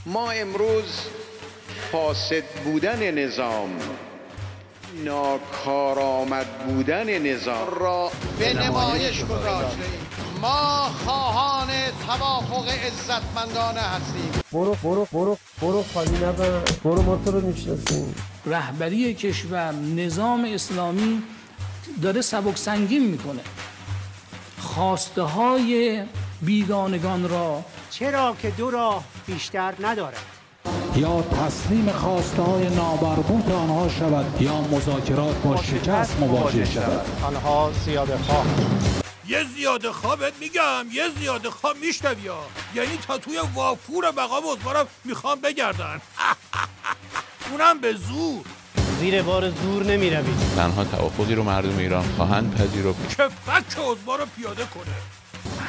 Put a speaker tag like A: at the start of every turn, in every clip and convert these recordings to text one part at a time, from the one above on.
A: ما امروز فاسد بودن نظام، ناکارآمد بودن نظام را
B: به نمایش گذاشتیم. ما خواهان توافق عزتمندانه هستیم.
C: برو خالی نبند. برو، ما تو رو میشناسیم.
D: رهبری کشور، نظام اسلامی داره سبک سنگین میکنه خواسته های بیگانگان را،
E: چرا که دو راه بیشتر ندارد.
F: یا تسلیم خواسته های نامربوط آنها شود یا مذاکرات با شکست مواجه شود.
E: آنها زیاده خواه.
G: یه زیاده خواه بهت میگم، یه زیاده خواه میشنوی ها، یعنی تا توی وافور مقام عثمانم میخوام بگردن. اونم به زور.
E: زیر بار زور نمیروید.
H: تنها توافقی رو مردم ایران خواهند پذیرفت
G: که فک عثمان رو پیاده کنه.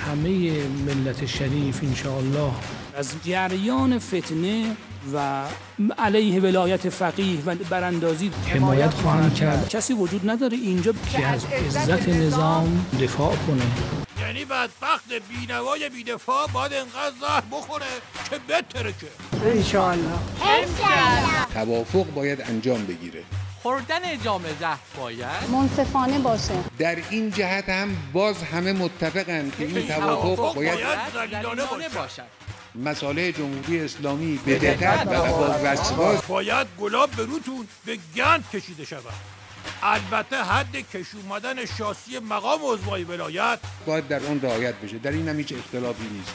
D: همه ملت شریف انشاءالله از جریان فتنه و علیه ولایت فقیه و براندازی حمایت خواهند کرد. کسی وجود نداره اینجا که از عزت نظام دفاع کنه.
G: یعنی بدبخت بینوای بیدفاع باید انقدر زهر بخوره که بترکه.
E: انشاءالله.
I: توافق باید انجام بگیره.
J: خوردن جام زهر باید
K: منصفانه باشه.
I: در این جهت هم باز همه متفقند که این توافق باید
J: ذلیلانه باشد.
I: مصالح جمهوری اسلامی به دقت و با وسواس
G: باید گلاب به روتون به گند کشیده شود. البته حد کش اومدن شاسی مقام عضوای ولایت
I: باید در اون رعایت بشه. در این هم هیچ اختلافی نیست.